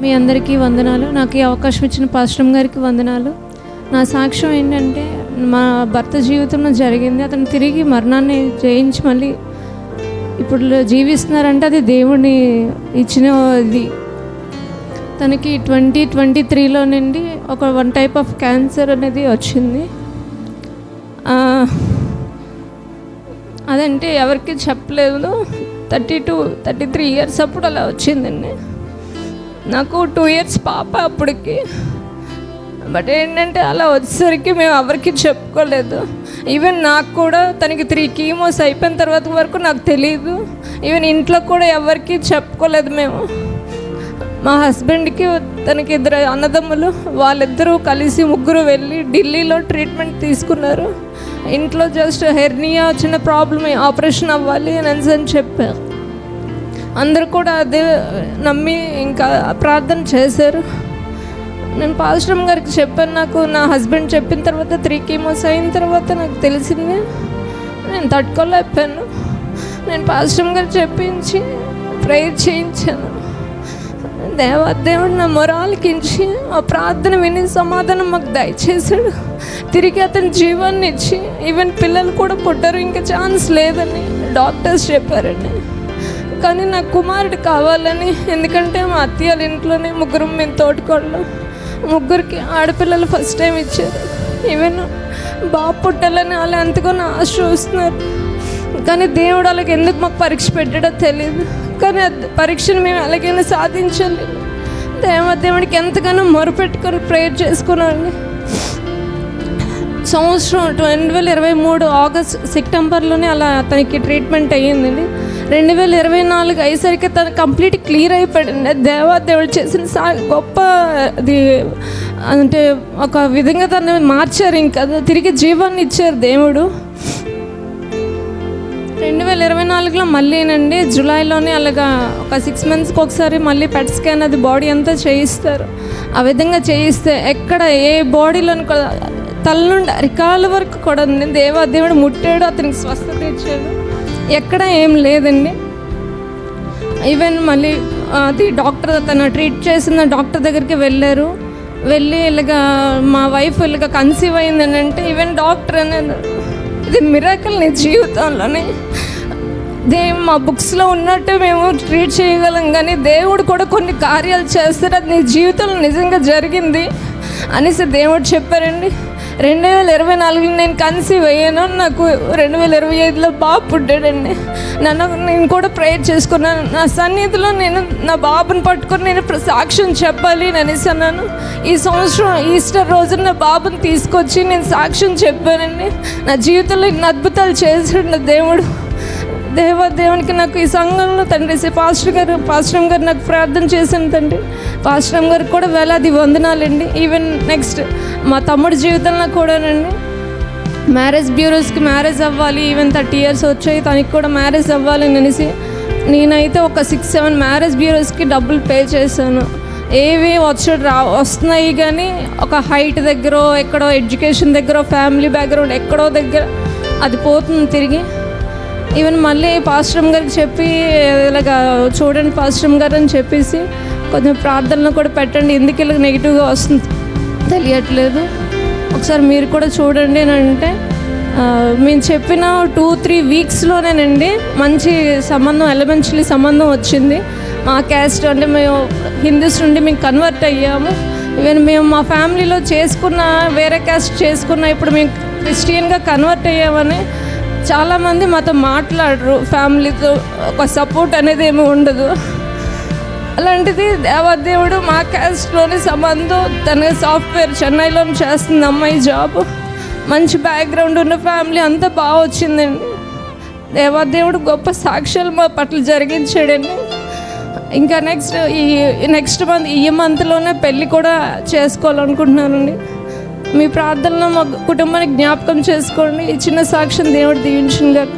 మీ అందరికీ వందనాలు. నాకు ఈ అవకాశం ఇచ్చిన పాస్టర్ గారికి వందనాలు. నా సాక్ష్యం ఏంటంటే, మా భర్త జీవితంలో జరిగింది. అతను తిరిగి మరణాన్ని జయించి మళ్ళీ ఇప్పుడు జీవిస్తున్నారంటే అది దేవుని ఇచ్చిన ఇది. తనకి 2023లో నుండి వన్ టైప్ ఆఫ్ క్యాన్సర్ అనేది వచ్చింది. అదంటే ఎవరికి చెప్పలేదు. 33 ఇయర్స్ అప్పుడు అలా వచ్చిందండి. నాకు 2 ఇయర్స్ పాప అప్పటికి. బట్ ఏంటంటే అలా వచ్చేసరికి మేము ఎవరికి చెప్పుకోలేదు. ఈవెన్ నాకు కూడా తనకి 3 కీమోస్ అయిపోయిన తర్వాత వరకు నాకు తెలియదు. ఈవెన్ ఇంట్లో కూడా ఎవరికి చెప్పుకోలేదు మేము. మా హస్బెండ్కి తనకి 2 అన్నదమ్ములు, వాళ్ళిద్దరూ కలిసి 3 వెళ్ళి ఢిల్లీలో ట్రీట్మెంట్ తీసుకున్నారు. ఇంట్లో జస్ట్ హెర్నియా చిన్న ప్రాబ్లమ్, ఆపరేషన్ అవ్వాలి అని చెప్పారు. అందరూ కూడా అదే నమ్మి ఇంకా ప్రార్థన చేశారు. నేను పాస్టర్ గారికి చెప్పాను. నాకు నా హస్బెండ్ చెప్పిన తర్వాత 3 కీమోస్ అయిన తర్వాత నాకు తెలిసింది. నేను తట్టుకోలేకపోయాను. నేను పాస్టర్ గారు చెప్పించి ప్రేయర్ చేయించాను. దేవుడు నా మొరాలకించి ఆ ప్రార్థన విని సమాధానం మాకు దయచేశాడు. తిరిగి అతని జీవాన్ని ఇచ్చి ఈవెన్ పిల్లలు కూడా పుట్టారు. ఇంకా ఛాన్స్ లేదని డాక్టర్స్ చెప్పారండి. కానీ నాకు కుమారుడు కావాలని, ఎందుకంటే మా అత్తయ్యల ఇంట్లోనే 3 మేము తోటికోడలు, 3కి ఆడపిల్లలు ఫస్ట్ టైం ఇచ్చారు. ఈవెన్ బాబు పుట్టాలని వాళ్ళు ఎంతగానో ఆశ చూస్తున్నారు. కానీ దేవుడు అలాగే ఎందుకు మాకు పరీక్ష పెట్టాడో తెలియదు. కానీ పరీక్షను మేము ఎలాగైనా సాధించాలి. దేవుడికి ఎంతగానో మొరపెట్టుకొని ప్రేయర్ చేసుకున్నాను. సంవత్సరం 2023 ఆగస్ట్ సెప్టెంబర్లోనే అలా తనకి ట్రీట్మెంట్ అయ్యిందండి. 2024 అయ్యేసరికి తను కంప్లీట్ క్లియర్ అయిపోయింది. దేవుడు చేసిన గొప్ప అది అంటే ఒక విధంగా తను మార్చారు. ఇంకా తిరిగి జీవాన్ని ఇచ్చారు దేవుడు. 2024లో మళ్ళీనండి జూలైలోనే అలాగా ఒక 6 మంత్స్కి ఒకసారి మళ్ళీ పెట్ స్కాన్ అది బాడీ అంతా చేయిస్తారు. ఆ విధంగా చేయిస్తే ఎక్కడ ఏ బాడీలోని తల నుండి అరికాల వరకు కూడా దేవుడు ముట్టాడు, అతనికి స్వస్థత ఇచ్చాడు. ఎక్కడ ఏం లేదండి. ఈవెన్ మళ్ళీ అది డాక్టర్ తను ట్రీట్ చేసిన డాక్టర్ దగ్గరికి వెళ్ళారు. వెళ్ళి ఇలాగా మా వైఫ్ ఇలాగ కన్సీవ్ అయిందని అంటే ఈవెన్ డాక్టర్ అనేది ఇది మిరాకిల్ నీ జీవితంలోనే మా బుక్స్లో ఉన్నట్టు మేము ట్రీట్ చేయగలం. కానీ దేవుడు కూడా కొన్ని కార్యాలు చేస్తారు, అది నీ జీవితంలో నిజంగా జరిగింది అనేసి దేవుడు చెప్పారండి. 2024 నేను కన్సీవ్ అయ్యాను. నాకు 2025లో బాబు పుట్టాడండి. నేను కూడా ప్రేయర్ చేసుకున్నాను. నా సన్నిధిలో నేను నా బాబుని పట్టుకొని నేను సాక్ష్యం చెప్పాలి అనేసి అన్నాను. ఈ సంవత్సరం ఈస్టర్ రోజున నా బాబుని తీసుకొచ్చి నేను సాక్ష్యం చెప్పానండి. నా జీవితంలో ఇన్ని అద్భుతాలు చేసాడు నా దేవుడు. దేవునికి నాకు ఈ సంఘంలో తండ్రి పాస్టర్ గారు నాకు ప్రార్థన చేశాను తండ్రి. పాస్టర్ గారికి కూడా వేలాది వందనాలండి. ఈవెన్ నెక్స్ట్ మా తమ్ముడి జీవితంలో కూడానండి మ్యారేజ్ బ్యూరోస్కి మ్యారేజ్ అవ్వాలి. ఈవెన్ 30 ఇయర్స్ వచ్చాయి, తనకి కూడా మ్యారేజ్ అవ్వాలి అనేసి నేనైతే ఒక 6-7 మ్యారేజ్ బ్యూరోస్కి డబ్బులు పే చేశాను. ఏవి వస్తున్నాయి కానీ ఒక హైట్ దగ్గర, ఎక్కడో ఎడ్యుకేషన్ దగ్గర, ఫ్యామిలీ బ్యాక్గ్రౌండ్ ఎక్కడో దగ్గర అది పోతుంది తిరిగి. ఈవెన్ మళ్ళీ పాస్టర్ గారికి చెప్పి ఇలాగ చూడండి పాస్టర్ గారు అని చెప్పేసి కొంచెం ప్రార్థనలు కూడా పెట్టండి, ఎందుకు ఇలా నెగిటివ్గా వస్తుంది తెలియట్లేదు, ఒకసారి మీరు కూడా చూడండి అని అంటే మేము చెప్పిన 2-3 వీక్స్లోనేనండి మంచి సంబంధం, ఎలిమెంటరీ సంబంధం వచ్చింది. మా క్యాస్ట్ అంటే మేము హిందూస్ నుండి మేము కన్వర్ట్ అయ్యాము. ఈవెన్ మేము మా ఫ్యామిలీలో చేసుకున్న వేరే క్యాస్ట్ చేసుకున్న ఇప్పుడు మేము క్రిస్టియన్గా కన్వర్ట్ అయ్యామని చాలామంది మాతో మాట్లాడరు. ఫ్యామిలీతో ఒక సపోర్ట్ అనేది ఏమి ఉండదు. అలాంటిది దేవుడు మా క్యాస్ట్లోని సంబంధం, తన సాఫ్ట్వేర్ చెన్నైలో చేస్తుంది అమ్మాయి జాబ్, మంచి బ్యాక్గ్రౌండ్ ఉన్న ఫ్యామిలీ అంతా బాగా వచ్చిందండి. దేవుడు గొప్ప సాక్ష్యాలు మా పట్ల జరిగించాడండి. ఇంకా నెక్స్ట్ మంత్ ఈ మంత్లోనే పెళ్ళి కూడా చేసుకోవాలనుకుంటున్నానండి. మీ ప్రార్థనలో మా కుటుంబానికి జ్ఞాపకం చేసుకోండి. ఈ చిన్న సాక్ష్యం దేవుడు దీవించునుగాక.